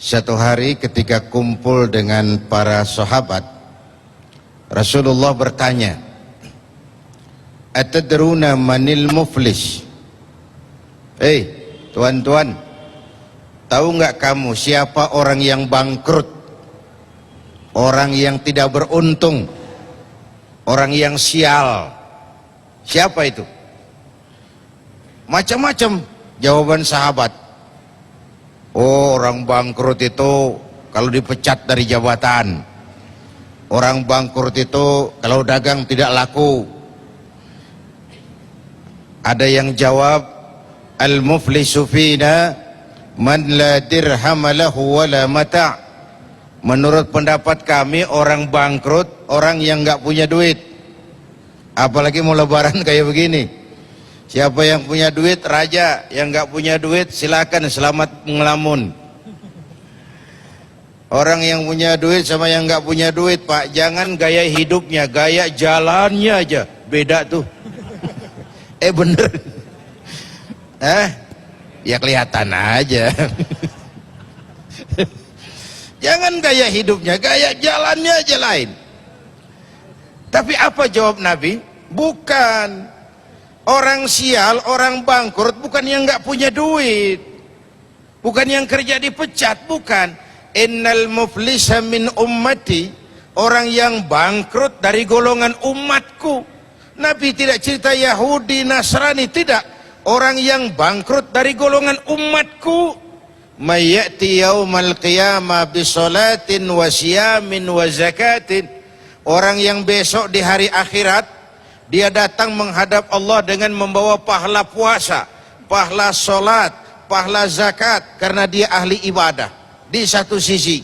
Satu hari ketika kumpul dengan para sahabat, Rasulullah bertanya, "Atadruna manil muflis?" Tuan-tuan, tahu nggak kamu siapa orang yang bangkrut, orang yang tidak beruntung, orang yang sial? Siapa itu? Macam-macam jawaban sahabat. Oh, orang bangkrut itu kalau dipecat dari jabatan. Orang bangkrut itu kalau dagang tidak laku. Ada yang jawab, al-muflisu fina man la dirham lahu wala mata'. Menurut pendapat kami, orang bangkrut orang yang nggak punya duit. Apalagi mau lebaran kayak begini. Siapa yang punya duit raja, yang nggak punya duit silakan selamat ngelamun. Orang yang punya duit sama yang nggak punya duit, Pak, jangan gaya hidupnya, gaya jalannya aja beda tuh. Bener. Ya kelihatan aja. Jangan gaya hidupnya, gaya jalannya aja lain. Tapi apa jawab Nabi? Bukan. Orang sial, orang bangkrut bukan yang nggak punya duit, bukan yang kerja dipecat, bukan. Innal muflisa min ummati, orang yang bangkrut dari golongan umatku. Nabi tidak cerita Yahudi, Nasrani, tidak. Orang yang bangkrut dari golongan umatku. Mayyati yaumal qiyamah bisolatin wa siyamin wa zakatin. Orang yang besok di hari akhirat dia datang menghadap Allah dengan membawa pahala puasa, pahala solat, pahala zakat, karena dia ahli ibadah di satu sisi.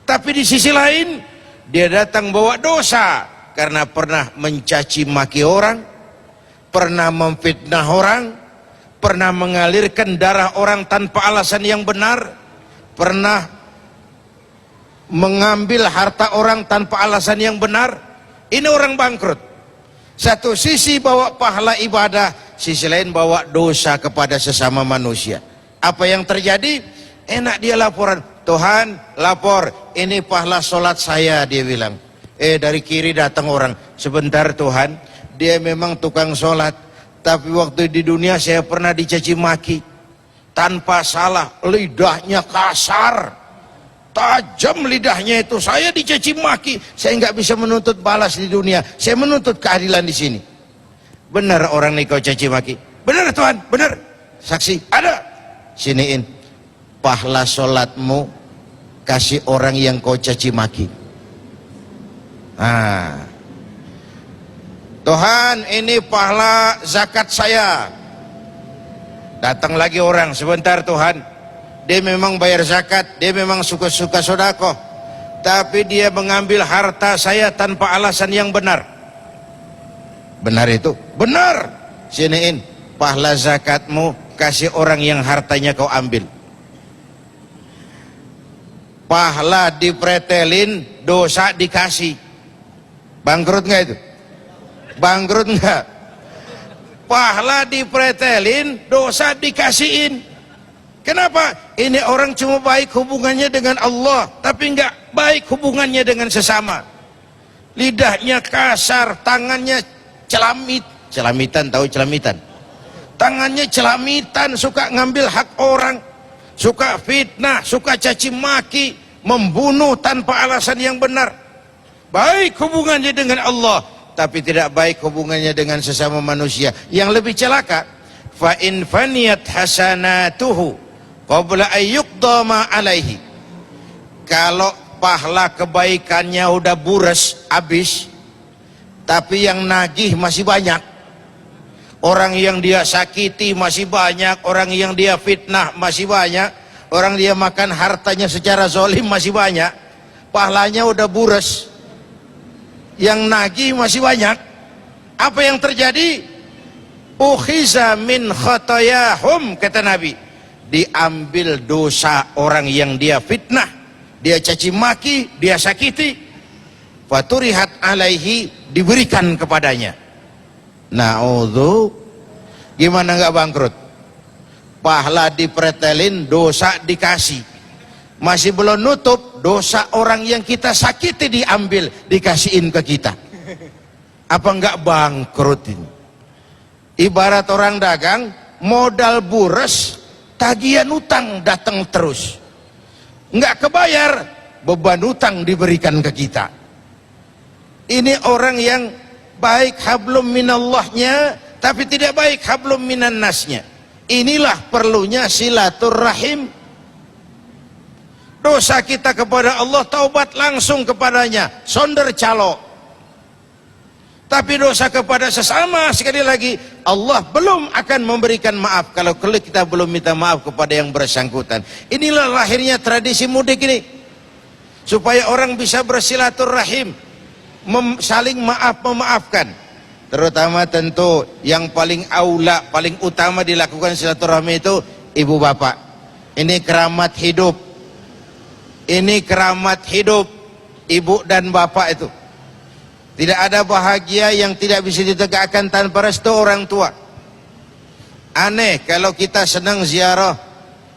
Tapi di sisi lain dia datang bawa dosa karena pernah mencaci maki orang, pernah memfitnah orang, pernah mengalirkan darah orang tanpa alasan yang benar, pernah mengambil harta orang tanpa alasan yang benar. Ini orang bangkrut. Satu sisi bawa pahala ibadah, sisi lain bawa dosa kepada sesama manusia. Apa yang terjadi? Enak dia laporan, Tuhan lapor, ini pahala sholat saya, dia bilang. Dari kiri datang orang, sebentar Tuhan, dia memang tukang sholat, tapi waktu di dunia saya pernah dicaci maki, tanpa salah, lidahnya kasar, tajam lidahnya itu, saya dicaci maki, saya nggak bisa menuntut balas di dunia, saya menuntut keadilan di sini. Benar orang nih kau caci maki? Benar Tuhan, benar. Saksi ada? Siniin pahala sholatmu, kasih orang yang kau caci maki. Tuhan, ini pahala zakat saya. Datang lagi orang, sebentar Tuhan, dia memang bayar zakat, dia memang suka-suka sedekah, tapi dia mengambil harta saya tanpa alasan yang benar. Benar itu? Benar. Siniin pahala zakatmu, kasih orang yang hartanya kau ambil. Pahala dipretelin, dosa dikasih. Bangkrut nggak itu? Bangkrut nggak? Pahala dipretelin, dosa dikasihin. Kenapa? Ini orang cuma baik hubungannya dengan Allah, tapi enggak baik hubungannya dengan sesama. Lidahnya kasar, tangannya celamitan, tahu celamitan? Tangannya celamitan, suka ngambil hak orang, suka fitnah, suka caci maki, membunuh tanpa alasan yang benar. Baik hubungannya dengan Allah, tapi tidak baik hubungannya dengan sesama manusia. Yang lebih celaka, fa in faniyat hasanatuhu qabla ayyuqda ma alaihi. Kalau pahala kebaikannya udah buras, habis, tapi yang nagih masih banyak. Orang yang dia sakiti masih banyak, orang yang dia fitnah masih banyak, orang dia makan hartanya secara zalim masih banyak. Pahalanya udah buras, yang nagih masih banyak. Apa yang terjadi? Ukhiza min khatayahum, kata Nabi, diambil dosa orang yang dia fitnah, dia caci maki, dia sakiti, faturihat alaihi, diberikan kepadanya. Na'udzu, gimana nggak bangkrut? Pahala dipretelin, dosa dikasih. masih belum nutup, dosa orang yang kita sakiti diambil, dikasihin ke kita. Apa enggak bangkrut ini? Ibarat orang dagang, modal bures, tagihan utang datang terus. Enggak kebayar, beban utang diberikan ke kita. Ini orang yang baik hablum minallahnya, tapi tidak baik hablum minan nasnya. Inilah perlunya silaturrahim. Dosa kita kepada Allah, taubat langsung kepadanya, sonder calo. Tapi dosa kepada sesama, sekali lagi, Allah belum akan memberikan maaf kalau kita belum minta maaf kepada yang bersangkutan. Inilah lahirnya tradisi mudik ini, supaya orang bisa bersilaturahim, saling maaf memaafkan. Terutama tentu yang paling aula, paling utama dilakukan silaturahmi itu ibu bapak. Ini keramat hidup. Ini keramat hidup ibu dan bapak itu. Tidak ada bahagia yang tidak bisa ditegakkan tanpa restu orang tua. Aneh kalau kita senang ziarah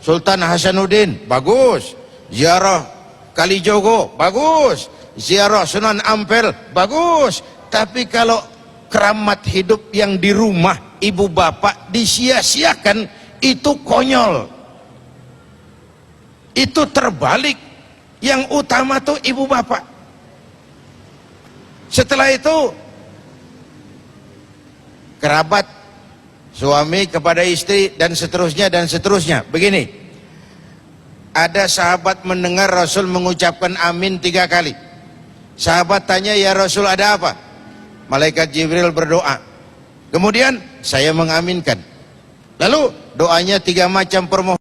Sultan Hasanuddin, bagus. Ziarah Kalijogo, bagus. Ziarah Sunan Ampel, bagus. Tapi kalau keramat hidup yang di rumah ibu bapak disia-siakan, itu konyol. Itu terbalik. Yang utama tuh ibu bapak. Setelah itu kerabat, suami kepada istri, dan seterusnya dan seterusnya. Begini, ada sahabat mendengar Rasul mengucapkan amin 3 kali. Sahabat tanya, ya Rasul ada apa? Malaikat Jibril berdoa. Kemudian saya mengaminkan. Lalu doanya 3 macam permohonan.